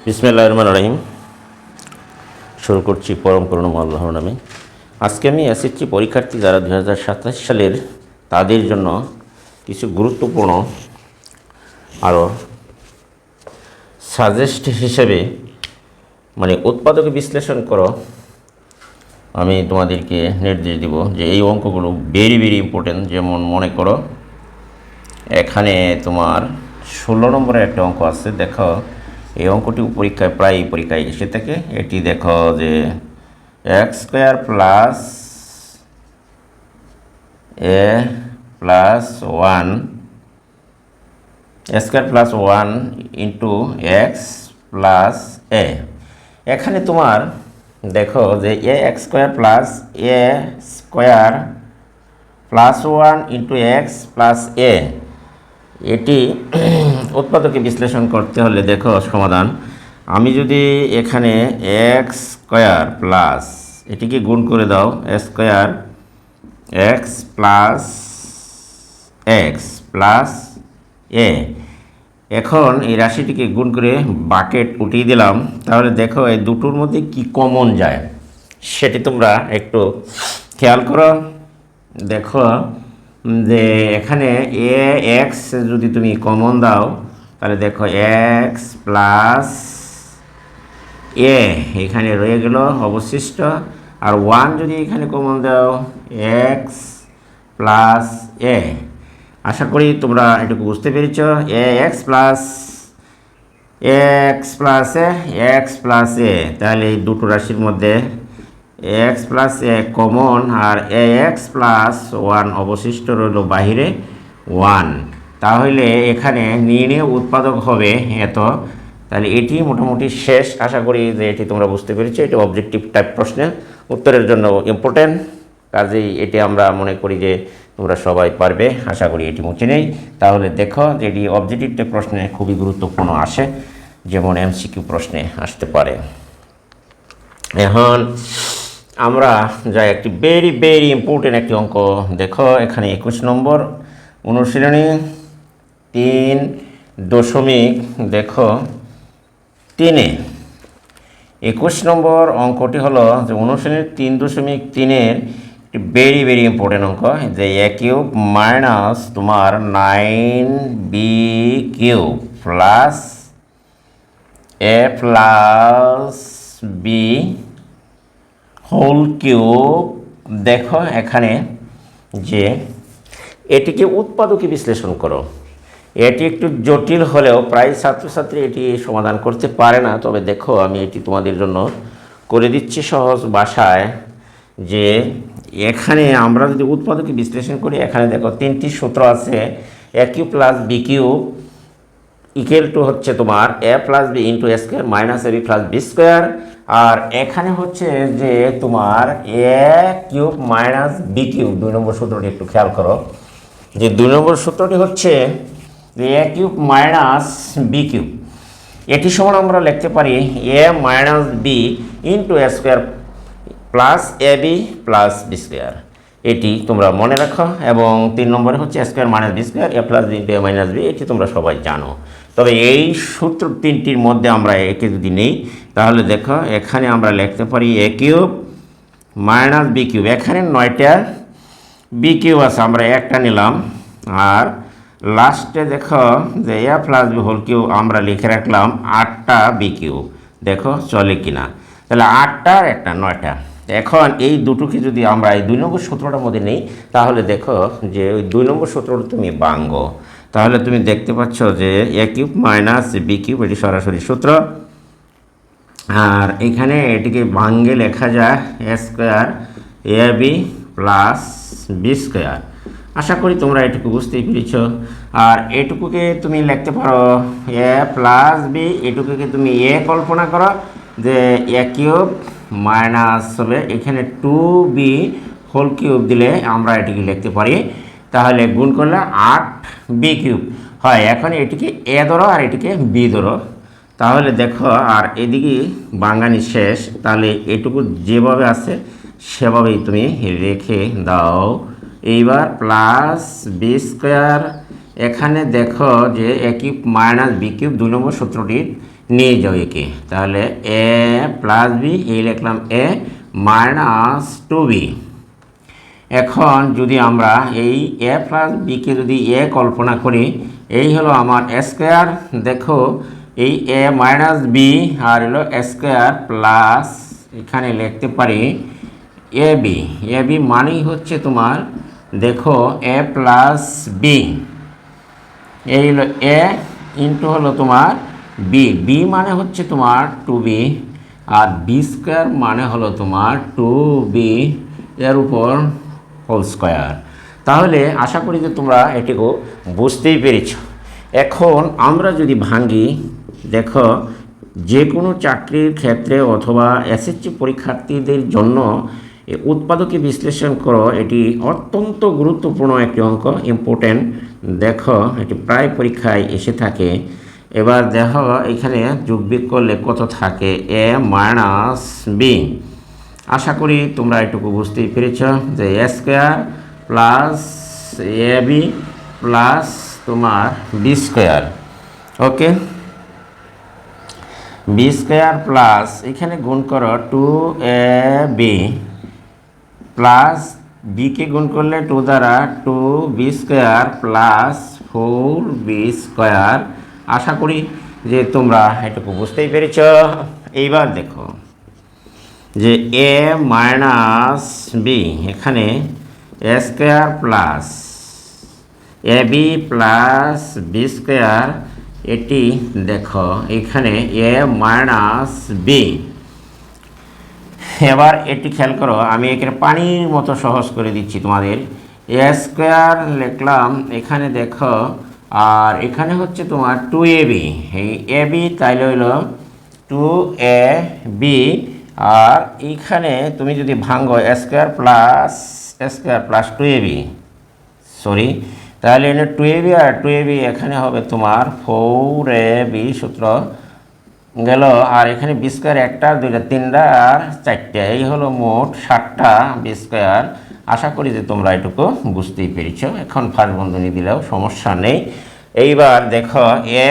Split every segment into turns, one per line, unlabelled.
বিসমিল্লাহির রহমানির রহিম। শুরু করছি পরম করুণাময় আল্লাহর নামে। আজকে আমি এসএসসি পরীক্ষার্থী যারা 2027 সালের তাদের জন্য কিছু গুরুত্বপূর্ণ আরও সাজেস্ট হিসেবে উৎপাদক বিশ্লেষণ করো আমি তোমাদেরকে নির্দেশ দিব যে এই অঙ্কগুলো ভেরি ভেরি ইম্পর্টেন্ট। যেমন মনে করো এখানে তোমার 16 নম্বরের একটা অঙ্ক আছে। দেখো এই অঙ্কটি পরীক্ষায় এসে থাকে। এটি দেখো যে x square plus a plus one square plus one into x plus a. এখানে তোমার দেখো যে a x square plus one into x plus a, এটি উৎপাদকে বিশ্লেষণ করতে হলে দেখো সমাধান। আমি যদি এখানে এক্স স্কোয়ার প্লাস এটিকে গুণ করে দাও স্কোয়ার এক্স প্লাস এ, এখন এই রাশিটিকে গুণ করে বাকেট উঠিয়ে দিলাম। তাহলে দেখো এই দুটোর মধ্যে কি কমন যায় সেটি তোমরা একটু খেয়াল করো। দেখো যে এখানে এ এক্স যদি তুমি কমন দাও তাহলে দেখো এক্স প্লাস এ এখানে রয়ে গেল অবশিষ্ট, আর ওয়ান যদি এখানে কমন দাও এক্স প্লাস এ। আশা করি তোমরা এটুকু বুঝতে পেরেছ। এক্স প্লাস এ, তাহলে এই দুটো রাশির মধ্যে x plus a common R x plus one অবশিষ্ট রইল বাহিরে ওয়ান। তাহলে এখানে নির্ণয় উৎপাদক হবে এত। তাহলে এটি মোটামুটি শেষ। আশা করি যে এটি তোমরা বুঝতে পেরেছো। এটি অবজেক্টিভ টাইপ প্রশ্নের উত্তরের জন্য ইম্পর্টেন্ট, কাজেই এটি আমরা মনে করি যে তোমরা সবাই পারবে। আশা করি এটি মুছে নেই। তাহলে দেখো যে এটি অবজেক্টিভ টাইপ প্রশ্নে খুবই গুরুত্বপূর্ণ আসে, যেমন এমসিকিউ প্রশ্নে আসতে পারে। এখন আমরা যাই একটি ভেরি ভেরি ইম্পর্টেন্ট একটি অঙ্ক। দেখো এখানে 21 নম্বর অনুশীলনী 3 দেখো 3-এ 21 নম্বর অঙ্কটি হলো যে অনুশীলনী 3.3-এর একটি ভেরি ভেরি ইম্পর্টেন্ট অঙ্ক, যে এ কিউব মাইনাস তোমার 9b cube plus a plus B whole cube. দেখো এখানে যে এটিকে উৎপাদকে বিশ্লেষণ করো। এটি একটু জটিল হলেও প্রায় ছাত্রছাত্রী এটি সমাধান করতে পারে না। তবে দেখো আমি এটি তোমাদের জন্য করে দিচ্ছি সহজ ভাষায়। যে এখানে আমরা যদি উৎপাদকে বিশ্লেষণ করি, এখানে দেখো 3টি সূত্র আছে। A cube plus b cube equal to হচ্ছে তোমার a plus b into a square minus a b plus b square. আর এখানে হচ্ছে যে তোমার a cube minus b cube 2 নম্বর সূত্রটি একটু খেয়াল করো। যে 2 নম্বর সূত্রটি হচ্ছে যে এ কিউব মাইনাস বি কিউব, এটি সমান আমরা লিখতে পারি এ minus B into a square plus a b plus b square. এটি তোমরা মনে রাখো। এবং 3 নম্বরে হচ্ছে এ স্কোয়ার মাইনাস বি স্কোয়ার এ প্লাস বি ইন্টু এ মাইনাস বি, এটি তোমরা সবাই জানো। তবে এই সূত্র 3টির মধ্যে আমরা একে যদি নেই তাহলে দেখো এখানে আমরা লিখতে পারি এ কিউব মাইনাস বি কিউব। এখানে 9টা বি কিউব আছে, আমরা একটা নিলাম। আর লাস্টে দেখো যে এ প্লাস বি হোল কিউব আমরা লিখে রাখলাম 8টা বি কিউব। দেখো চলে কিনা। তাহলে 8টা আর একটা 9টা। এখন এই দুটোকে যদি আমরা এই 2 নম্বর সূত্রটার মধ্যে নেই তাহলে দেখো যে ওই 2 নম্বর সূত্রটা তুমি ভাঙো। তাহলে তুমি দেখতে পাচ্ছ যে এ কিউব মাইনাস বি কিউব এটি সরাসরি সূত্র। আর এখানে এটিকে ভাঙে লেখা যায় এ স্কোয়ার এ বি প্লাস বি স্কোয়ার। আশা করি তোমরা এটুকু বুঝতেই পেরেছ। আর এটুকুকে তুমি লিখতে পারো এ প্লাস বি, এটুকুকে তুমি এ কল্পনা করো যে এ কিউব মাইনাস হবে এখানে 2b হোল কিউব দিলে আমরা এটিকে লিখতে পারি। তাহলে গুণ করলে 8b কিউব হয়। এখন এটিকে এ ধরো আর এটিকে বি ধরো। তাহলে দেখো আর এদিকে বাঙানি শেষ। তাহলে এটুকু যেভাবে আছে সেভাবেই তুমি রেখে দাও। এইবার প্লাস বি স্কোয়ার, এখানে দেখো যে এ কিউব মাইনাস বি কিউব 2 নম্বর সূত্রটির নিয়ে যাও একে, তাহলে এ প্লাস বি, এই লিখলাম এ মাইনাস 2b। এখন যদি আমরা এই এ প্লাস বিকে যদি এ কল্পনা করি, এই হলো আমার স্কোয়ার। দেখো এই এ মাইনাস বি আর হলো স্কোয়ার প্লাস এখানে লিখতে পারি এ বি। এ বি মানেই হচ্ছে তোমার দেখো এ প্লাস বি, এই হলো এ ইন্টু হলো তোমার বি। বি মানে হচ্ছে তোমার 2b আর বি স্কোয়ার মানে হলো তোমার 2b এর উপর হোল স্কোয়ার। তাহলে আশা করি যে তোমরা এটিকে বুঝতেই পেরেছ। এখন আমরা যদি ভাঙি, দেখো যে কোনো চাকরির ক্ষেত্রে অথবা এসএসসি পরীক্ষার্থীদের জন্য উৎপাদকে বিশ্লেষণ করো, এটি অত্যন্ত গুরুত্বপূর্ণ একটি অঙ্ক, ইম্পর্টেন্ট। দেখো এটি প্রায় পরীক্ষায় এসে থাকে। এবার দেখো এখানে যোগ বিয়োগ করলে কত থাকে, এ মাইনাস বি। আশা করি তোমরা এটুকু বুঝতেই পেরেছ যে a square plus a b plus তোমার বি স্কোয়ার। ওকে, বি স্কোয়ার প্লাস এখানে গুণ করো 2ab প্লাস বিকে গুণ করলে 2 দ্বারা 2b square plus 4b square. আশা করি যে তোমরা এটুকু বুঝতেই পেরেছ। এইবার দেখো যে এ মাইনাস বি, এখানে এ square plus a b plus b square, এটি দেখো এখানে এ মাইনাস বি। এবার এটি খেয়াল করো, আমি এখানে পানির মতো সহজ করে দিচ্ছি তোমাদের। এ স্কোয়ার লিখলাম এখানে দেখো, আর এখানে হচ্ছে তোমার 2ab, এই এ বি তাইলে হইল 2ab, আর এইখানে তুমি যদি ভাঙো স্কোয়ার প্লাস 2ab, সরি, তাহলে এখানে 2ab আর 2ab এখানে হবে তোমার 4ab সূত্র গেল, আর এখানে বি স্কোয়ার একটা দুইটা তিনটা আর চারটা, এই হলো মোট 7টা বি স্কোয়ার। আশা করি যে তোমরা এটুকু বুঝতেই পেরেছ। এখন ফার্স্ট বন্ধনী দিলেও সমস্যা নেই। এইবার দেখো এ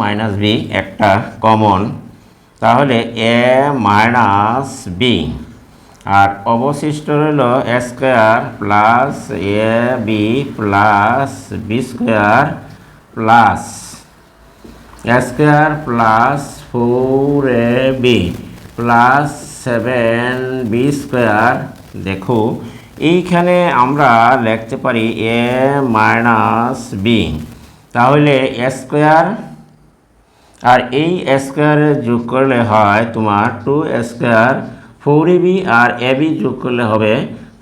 মাইনাস বি একটা কমন, তাহলে এ মাইনাস বি, আর অবশিষ্ট রইল a square plus a b plus b square plus a square plus 4ab plus 7b square. দেখো এইখানে আমরা লিখতে পারি এ মাইনাস বি, তাহলে এ স্কোয়ার আর এই স্কোয়ারে যোগ করলে হয় তোমার 2 স্কোয়ার 4ab, আর ab যোগ করলে হবে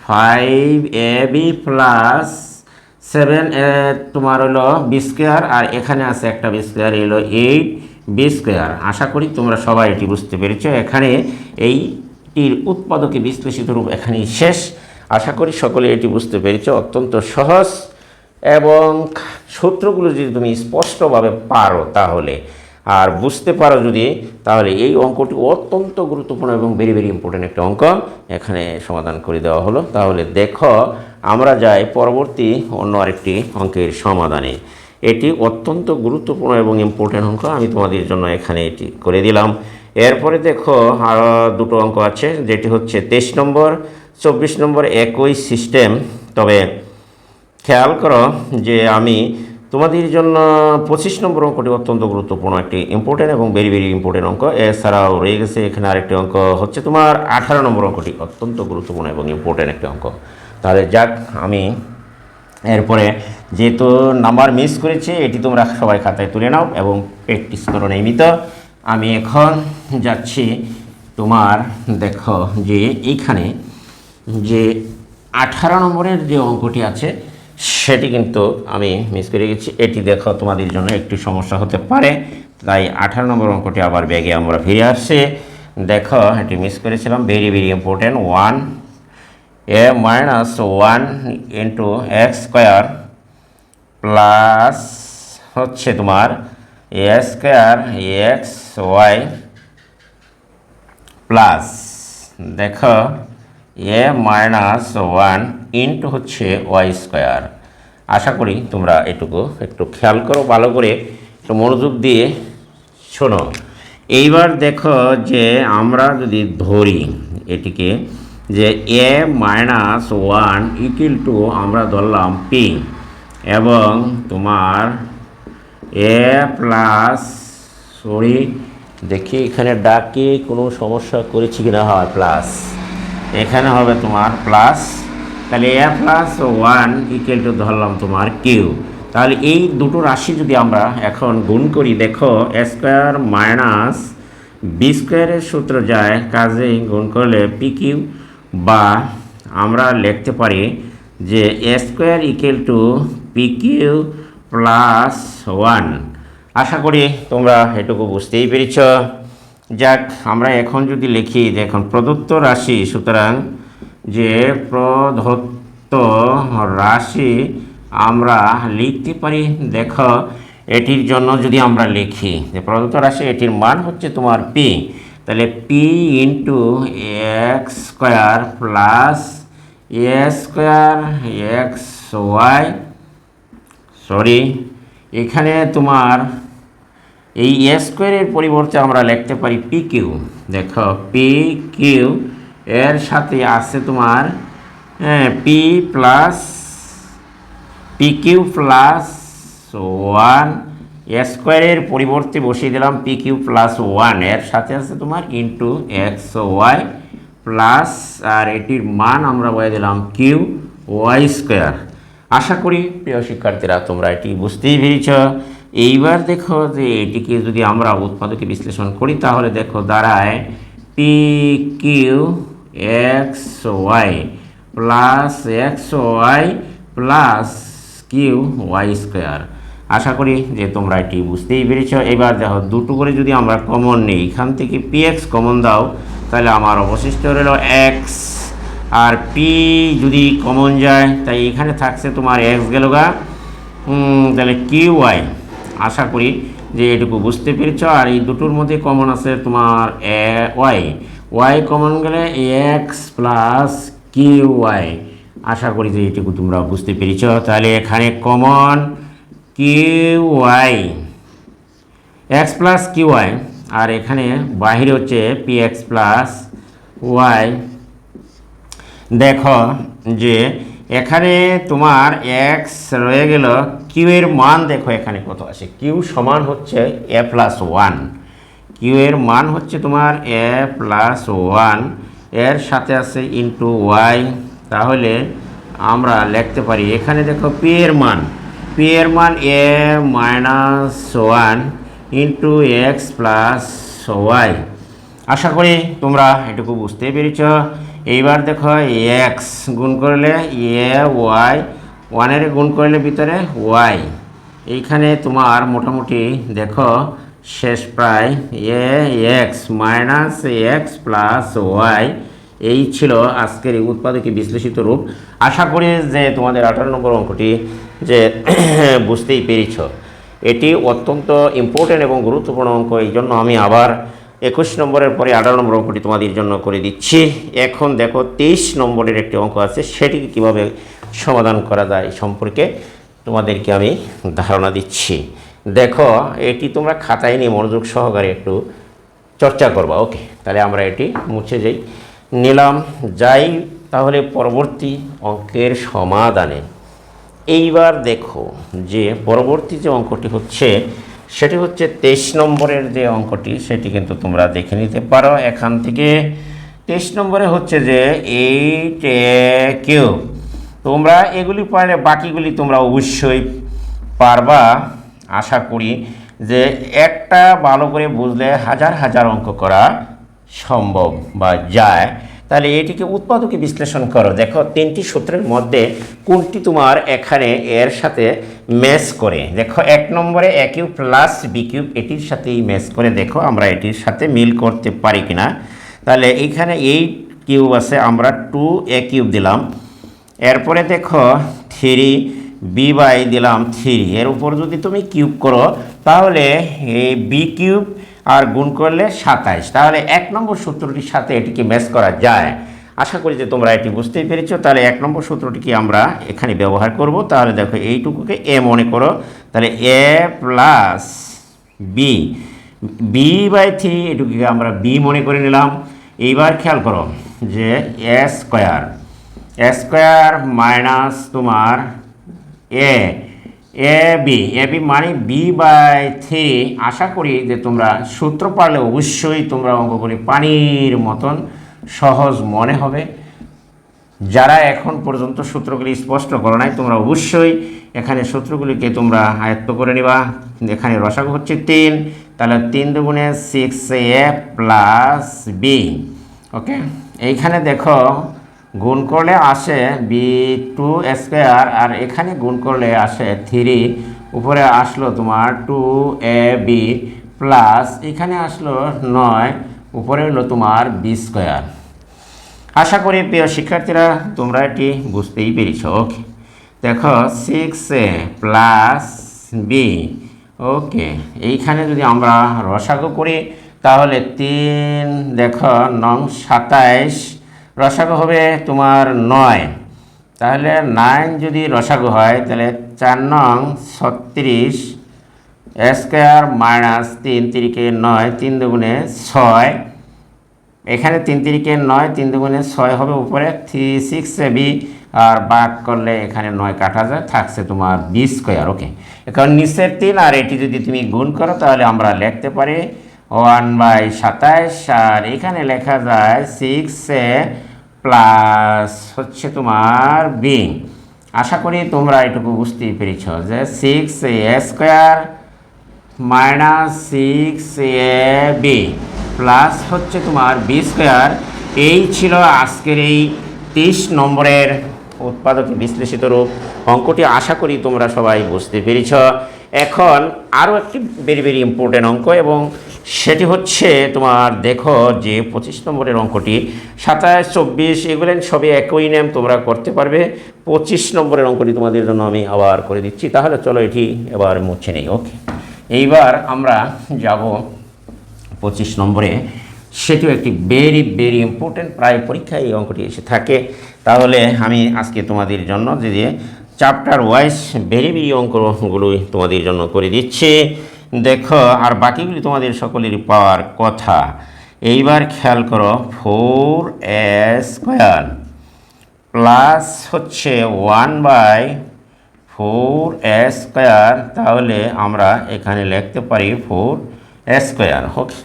5ab প্লাস 7 তোমার হলো বি স্কোয়ার, আর এখানে আছে একটা বি স্কোয়ার, হলো 8b স্কোয়ার। আশা করি তোমরা সবাই এটি বুঝতে পেরেছো। এখানে এইটির উৎপাদকে বিশ্লেষিত রূপ এখানেই শেষ। আশা করি সকলে এটি বুঝতে পেরেছো। অত্যন্ত সহজ, এবং সূত্রগুলো যদি তুমি স্পষ্টভাবে পারো তাহলে আর বুঝতে পারো যদি, তাহলে এই অঙ্কটি অত্যন্ত গুরুত্বপূর্ণ এবং ভেরি ভেরি ইম্পর্টেন্ট একটা অঙ্ক এখানে সমাধান করে দেওয়া হলো। তাহলে দেখো আমরা যাই পরবর্তী অন্য আরেকটি অঙ্কের সমাধানে। এটি অত্যন্ত গুরুত্বপূর্ণ এবং ইম্পর্টেন্ট অঙ্ক, আমি তোমাদের জন্য এখানে এটি করে দিলাম। এরপরে দেখো আরও দুটো অঙ্ক আছে, যেটি হচ্ছে 23 নম্বর 24 নম্বর একই সিস্টেম। তবে খেয়াল করো যে আমি তোমাদের জন্য 25 নম্বর অঙ্কটি অত্যন্ত গুরুত্বপূর্ণ একটি ইম্পর্টেন্ট এবং ভেরি ভেরি ইম্পর্টেন্ট অঙ্ক। এছাড়াও রয়ে গেছে এখানে আরেকটি অঙ্ক হচ্ছে তোমার 18 নম্বর অঙ্কটি অত্যন্ত গুরুত্বপূর্ণ এবং ইম্পর্টেন্ট একটি অঙ্ক। তাহলে যাক, আমি এরপরে যেহেতু নাম্বার মিস করেছি, এটি তোমরা সবাই খাতায় তুলে নাও এবং প্র্যাকটিস করো নিয়মিত। আমি এখন যাচ্ছি তোমার, দেখো যে এইখানে যে 18 নম্বরের যে অঙ্কটি আছে সেটি কিন্তু আমি মিস করে গেছি। এটি দেখো তোমাদের জন্য একটু সমস্যা হতে পারে, তাই 18 নম্বর অঙ্কটি আবার ব্যাগে আমরা ফিরে আসছি। দেখো এটি মিস করেছিলাম, very very important. 1 a minus 1 into x square plus হচ্ছে তোমার a square x y plus দেখো এ মাইনাস 1 ইন্টু হচ্ছে ওয়াই স্কোয়ার। আশা করি তোমরা এটুকু একটু খেয়াল করো, ভালো করে একটু মনোযোগ দিয়ে শোনো, এইবার দেখো যে আমরা যদি ধরি এটিকে যে এ মাইনাস ওয়ান ইকুয়াল টু আমরা ধরলাম পি এবং তোমার এ প্লাস, সরি দেখি এখানে ডাকে কোনো সমস্যা করেছি কিনা, হয় প্লাস, এখানে হবে তোমার প্লাস, তাহলে এ প্লাস ওয়ান ইকুয়াল টু ধরলাম তোমার কিউ। তাহলে এই দুটো রাশি যদি আমরা এখন গুণ করি, দেখো এ স্কোয়ার মাইনাস বি স্কোয়ারের সূত্র যায়, কাজেই গুণ করলে পি কিউ, বা আমরা লিখতে পারি যে a square equal to p q plus one. আশা করি তোমরা এটুকু বুঝতেই পেরেছ। যাক, আমরা এখন যদি লিখি যে এখন প্রদত্ত রাশি, সুতরাং যে প্রদত্ত রাশি আমরা লিখতে পারি, দেখো এটির জন্য যদি আমরা লিখি যে প্রদত্ত রাশি এটির মান হচ্ছে তোমার পি, তাহলে p into x square plus a square x y, sorry এখানে তোমার এই এ স্কোয়ারের পরিবর্তে আমরা লিখতে পারি পি কিউ। দেখো পি কিউ এর সাথে আছে তোমার p plus p q plus one, a স্কোয়ারের পরিবর্তে বসিয়ে দিলাম পি কিউ প্লাস ওয়ান, এর সাথে আছে তোমার ইন্টু এক্স ওয়াই প্লাস, আর এটির মান আমরা বলে দিলাম কিউ ওয়াই স্কোয়ার। আশা করি প্রিয় শিক্ষার্থীরা তোমরা এটি বুঝতেই পেরেছ। এইবার দেখো যে এটিকে যদি আমরা উৎপাদকে বিশ্লেষণ করি, তাহলে দেখো দাঁড়ায় p q x y plus x y plus q y square. আশা করি যে তোমরা এটি বুঝতেই পেরেছ। এবার দেখো দুটো করে যদি আমরা কমন নিই, এখান থেকে পি এক্স কমন দাও, তাহলে আমার অবশিষ্ট রইল এক্স, আর পি যদি কমন যায় তাই এখানে থাকছে তোমার এক্স গেল গা, তাহলে কিউ ওয়াই। আশা করি যে এটুকু বুঝতে পেরেছ। আর এই দুটোর মধ্যে কমন আছে তোমার ওয়াই, ওয়াই কমন গেলে এক্স প্লাস কিউ ওয়াই। আশা করি যে এটুকু তোমরা বুঝতে পেরেছ। তাহলে এখানে common q y, x plus q y, আর এখানে বাহিরে হচ্ছে পি এক্স প্লাস ওয়াই। দেখো যে এখানে তোমার এক্স রয়ে গেল, কিউ এর মান দেখো এখানে কত আসে, কিউ সমান হচ্ছে এ প্লাস ওয়ান, কিউ এর মান হচ্ছে তোমার এ প্লাস ওয়ান, এর সাথে আছে ইন্টু ওয়াই। তাহলে আমরা লিখতে পারি এখানে দেখো পি এর মান a minus one into x plus y. আশা করি তোমরা এটুকু বুঝতে পেরেছ। এইবার দেখো এক্স গুণ করলে এ ওয়াই, ওয়ানের গুণ করলে ভিতরে ওয়াই, এইখানে তোমার মোটামুটি দেখো শেষ প্রায় a x minus x plus y. এই ছিল আজকের এই উৎপাদকে বিশ্লেষিত রূপ। আশা করি যে তোমাদের 18 নম্বর অঙ্কটি যে বুঝতেই পেরেছ। এটি অত্যন্ত ইম্পর্টেন্ট এবং গুরুত্বপূর্ণ অঙ্ক, এই জন্য আমি আবার 21 নম্বরের পরে 18 নম্বর অঙ্কটি তোমাদের জন্য করে দিচ্ছি। এখন দেখো 23 নম্বরের একটি অঙ্ক আছে, সেটিকে কীভাবে সমাধান করা যায় সম্পর্কে তোমাদেরকে আমি ধারণা দিচ্ছি। দেখো এটি তোমরা খাতায় নিয়ে মনোযোগ সহকারে একটু চর্চা করবা। ওকে, তাহলে আমরা এটি মুছে নিলাম, যাই তাহলে পরবর্তী অঙ্কের সমাধানে। এইবার দেখো যে পরবর্তী যে অঙ্কটি হচ্ছে সেটি হচ্ছে 23 নম্বরের যে অঙ্কটি, সেটি কিন্তু তোমরা দেখে নিতে পারো এখান থেকে। 23 নম্বরে হচ্ছে যে 8 কিউব। তোমরা এগুলি পারলে বাকিগুলি তোমরা অবশ্যই পারবা। আশা করি যে একটা ভালো করে বুঝলে হাজার হাজার অঙ্ক করা সম্ভব বা যায়। তাহলে এটিকে উৎপাদকে বিশ্লেষণ করো। দেখো তিনটি সূত্রের মধ্যে কোনটি তোমার এখানে এর সাথে ম্যাচ করে। দেখো 1 নম্বরে এ কিউব প্লাস বি কিউব, এটির সাথেই ম্যাচ করে দেখো আমরা এটির সাথে মিল করতে পারি কিনা। তাহলে এইখানে 8 কিউব আছে, আমরা 2 এ কিউব দিলাম। এরপরে দেখো 3 বি বাই দিলাম 3, এর উপর যদি তুমি কিউব করো তাহলে এই বি কিউব আর গুণ করলে 27। তাহলে 1 নম্বর সূত্রটির সাথে এটিকে ম্যাচ করা যায়। আশা করি যে তোমরা এটি বুঝতেই পেরেছো। তাহলে 1 নম্বর সূত্রটিকে আমরা এখানে ব্যবহার করব। তাহলে দেখো এইটুকুকে এ মনে করো, তাহলে এ প্লাস বি b/3 এটুকুকে আমরা b মনে করে নিলাম। এইবার খেয়াল করো যে a স্কোয়ার মাইনাস তোমার এ বি মানে b/3। আশা করি যে তোমরা সূত্র পারলে অবশ্যই তোমরা অঙ্কগুলি পানির মতন সহজ মনে হবে। যারা এখন পর্যন্ত সূত্রগুলি স্পষ্ট করো নাই তোমরা অবশ্যই এখানে সূত্রগুলিকে তোমরা আয়ত্ত করে নিবা। এখানে রসাগু হচ্ছে 3, তাহলে 3 দুগুণে 6a প্লাস বি। ওকে, এইখানে দেখো গুণ করলে আসে b2 স্কোয়ার, আর এখানে গুণ করলে আসে 3, উপরে আসলো তোমার 2ab প্লাস এখানে আসলো 9, উপরে হলো তোমার বি স্কোয়ার। আশা করি প্রিয় শিক্ষার্থীরা তোমরা এটি বুঝতেই পেরেছ। ওকে, দেখো 6a প্লাস বি। ওকে, এইখানে যদি আমরা রসাগু করি তাহলে 3 দেখো 9 27, রসাগু হবে তোমার 9, তাহলে 9 যদি রসাগু হয় তাহলে 4 9 36 স্কোয়ার মাইনাস 3 3 9, 3 দুগুণে 6, এখানে 3 3 9, 3 দুগুণে 6 হবে, উপরে 6ab, আর ভাগ করলে এখানে 9 কাটা যায়, থাকছে তোমার বি স্কোয়ার। ওকে, এখন নিচের 3 আর এটি যদি তুমি গুণ করো তাহলে আমরা লিখতে পারি 1/27, আর এখানে লেখা যায় 6a প্লাস হচ্ছে তোমার বি। আশা করি তোমরা এটুকু বুঝতেই পেরেছ যে 6a square minus 6ab plus হচ্ছে তোমার বি স্কোয়ার। এই ছিল আজকের এই 30 নম্বরের উৎপাদকে বিশ্লেষিত রূপ অঙ্কটি। আশা করি তোমরা সবাই বুঝতে পেরেছ। এখন আরও একটি ভেরি ইম্পর্টেন্ট অঙ্ক, এবং সেটি হচ্ছে তোমার দেখো যে 25 নম্বরের অঙ্কটি 27 24 এগুলো সবই একই নেম, তোমরা করতে পারবে। 25 নম্বরের অঙ্কটি তোমাদের জন্য আমি আবার করে দিচ্ছি, তাহলে চলো এটি এবার মুছে নেই। ওকে, এইবার আমরা যাব 25 নম্বরে, সেটিও একটি ভেরি ইম্পর্টেন্ট, প্রায় পরীক্ষায় এই অঙ্কটি এসে থাকে। তাহলে আমি আজকে তোমাদের জন্য যে চ্যাপ্টার ওয়াইজ ভেরি অঙ্কগুলোই তোমাদের জন্য করে দিচ্ছি। দেখো, আর বাকিগুলি তোমাদের সকলেরই পাওয়ার কথা। এইবার খেয়াল করো 4a স্কোয়ার প্লাস হচ্ছে 1/4a স্কোয়ার, তাহলে আমরা এখানে লিখতে পারি 4a স্কোয়ার। ওকে,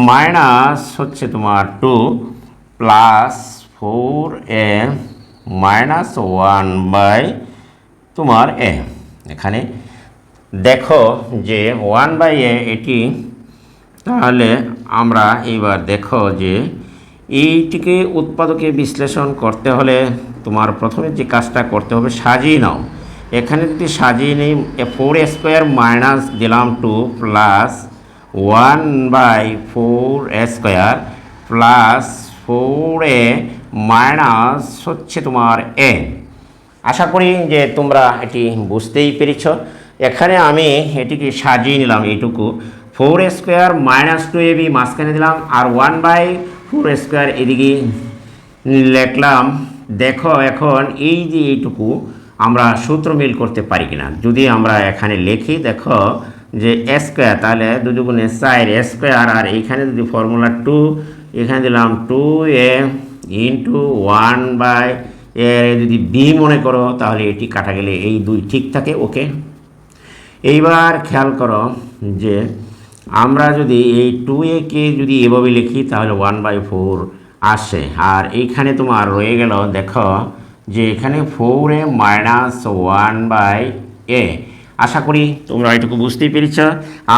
মাইনাস হচ্ছে তোমার 2 প্লাস 4a মাইনাস 1/a। এখানে দেখো যে 1/a এটি, তাহলে আমরা এইবার দেখো যে এইটিকে উৎপাদকে বিশ্লেষণ করতে হলে তোমার প্রথমে যে কাজটা করতে হবে সাজিয়ে নাও। এখানে যদি সাজিয়ে নিই 4a স্কোয়ার মাইনাস দিলাম 2 plus 1/4a square plus 4a minus হচ্ছে তোমার a। আশা করি যে তোমরা এটি বুঝতেই পেরেছ। এখানে আমি এটিকে সাজিয়ে নিলাম, এইটুকু 4a স্কোয়ার মাইনাস 2ab মাঝখানে দিলাম, আর 1/4a স্কোয়ার এদিকে লিখলাম। দেখো এখন এই যে এইটুকু আমরা সূত্র মিল করতে পারি কিনা। যদি আমরা এখানে লিখি দেখো যে a স্কোয়ার, তাহলে 2 দুগুণে 4a স্কোয়ার, আর এইখানে যদি ফর্মুলা 2 এখানে দিলাম 2a ইন্টু 1/a যদি বি মনে করো তাহলে এটি কাটা গেলে এই 2 ঠিক থাকে। ওকে, এইবার খেয়াল করো যে আমরা যদি এই 2a কে যদি এভাবে লিখি তাহলে 1/4 আসে, আর এইখানে তোমার রয়ে গেল দেখো যে এখানে 4a মাইনাস 1/a। আশা করি তোমরা এইটুকু বুঝতেই পেরেছ।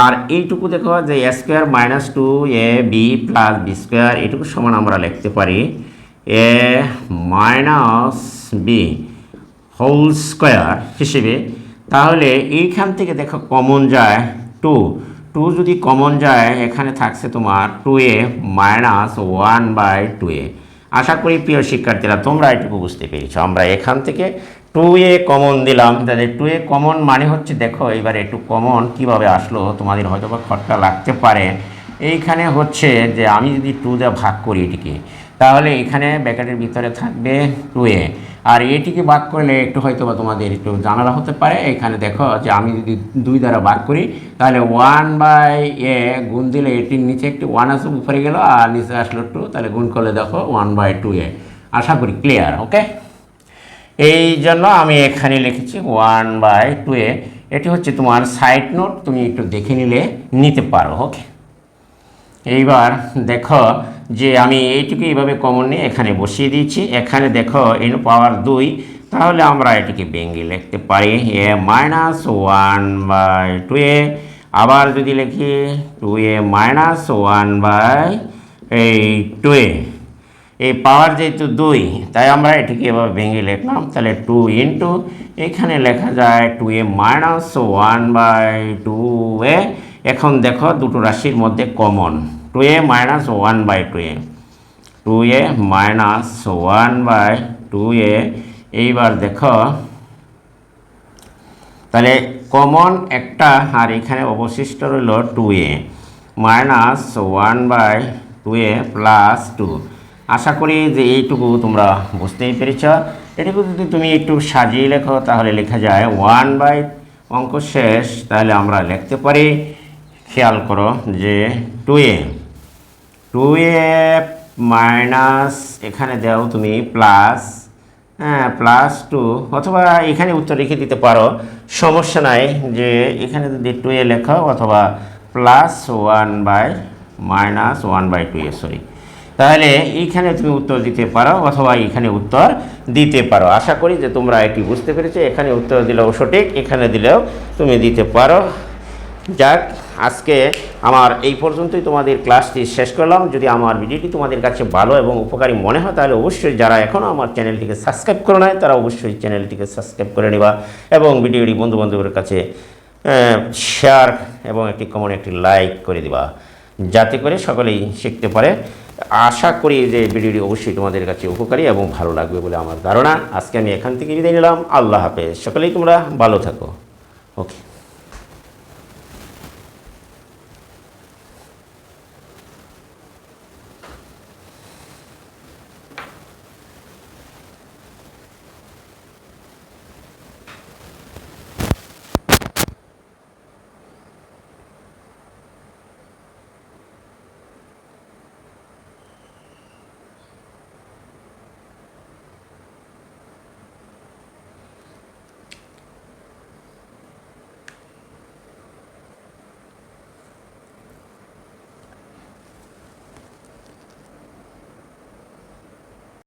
আর এইটুকু দেখো যে a square minus 2ab plus b square, এইটুকু সমান আমরা লিখতে পারি a minus b whole square হিসেবে। তাহলে এইখান থেকে দেখো কমন যায় 2 যদি কমন যায় এখানে থাকছে তোমার 2a মাইনাস 1/2a। আশা করি প্রিয় শিক্ষার্থীরা তোমরা এটুকু বুঝতে পেরেছ। আমরা এখান থেকে 2a কমন দিলাম, তাহলে 2a কমন মানে হচ্ছে দেখো এবার একটু কমন কিভাবে আসলো তোমাদের হয়তো বা খটকা লাগতে পারে। এইখানে হচ্ছে যে আমি যদি 2 দিয়ে ভাগ করি এটিকে, তাহলে এখানে ব্র্যাকেটের ভিতরে থাকবে 2a, আর এটিকে ভাগ করলে একটু হয়তো বা তোমাদের একটু জানালা হতে পারে। এখানে দেখো যে আমি যদি 2 দ্বারা ভাগ করি তাহলে 1/a গুণ দিলে এটির নিচে একটি 1 আসে, উপরে গেল আর নিচে আসলো 2, তাহলে গুণ করলে দেখো 1/2a। আশা করি ক্লিয়ার। ওকে, এই জন্য আমি এখানে লিখেছি 1/2a। এটি হচ্ছে তোমার সাইড নোট, তুমি একটু দেখে নিতে পারো। ওকে, এইবার দেখো যে আমি এইটুকু এইভাবে কমন নিয়ে এখানে বসিয়ে দিয়েছি। এখানে দেখো n পাওয়ার 2, তাহলে আমরা এটিকে ভেঙে লিখতে পারি a মাইনাস 1/2a। আবার যদি লিখি 2a মাইনাস 1/2a, এই পাওয়ার যেহেতু 2 তাই আমরা এটিকে এভাবে ভেঙে লিখলাম। তাহলে 2 ইন্টু এখানে লেখা যায় 2a মাইনাস 1/2a। এখন দেখো দুটো রাশির মধ্যে common 2a minus 1/2a, 2a minus 1/2a। এইবার দেখো তাহলে কমন একটা, আর এখানে অবশিষ্ট রইল 2a মাইনাস 1/2a প্লাস 2। আশা করি যে এইটুকু তোমরা বুঝতেই পেরেছ। এটুকু যদি তুমি একটু সাজিয়ে লেখো তাহলে লেখা যায় 1/, অঙ্ক শেষ। তাহলে আমরা লিখতে পারি, খেয়াল করো যে 2a মাইনাস এখানে দাও তুমি প্লাস, প্লাস 2, অথবা এখানে উত্তর রেখে দিতে পারো, সমস্যা নাই। যে এখানে যদি 2a লেখো অথবা প্লাস 1/2a, সরি, তাহলে এইখানে তুমি উত্তর দিতে পারো অথবা এখানে উত্তর দিতে পারো। আশা করি যে তোমরা এটি বুঝতে পেরেছো। এখানে উত্তর দিলেও সঠিক, এখানে দিলেও তুমি দিতে পারো। যাক, আজকে আমার এই পর্যন্তই তোমাদের ক্লাসটি শেষ করলাম। যদি আমার ভিডিওটি তোমাদের কাছে ভালো এবং উপকারী মনে হয় তাহলে অবশ্যই যারা এখনও আমার চ্যানেলটিকে সাবস্ক্রাইব করে নেয় তারা অবশ্যই চ্যানেলটিকে সাবস্ক্রাইব করে নেবা এবং ভিডিওটি বন্ধুবান্ধবের কাছে শেয়ার এবং একটি কমেন্ট, একটি লাইক করে দিবা, যাতে করে সকলেই শিখতে পারে। আশা করি যে ভিডিওটি অবশ্যই তোমাদের কাছে উপকারী এবং ভালো লাগবে বলে আমার ধারণা। আজকে আমি এখান থেকে বিদায় নিলাম। আল্লাহ হাফেজ। সকলেই তোমরা ভালো থাকো। ওকে।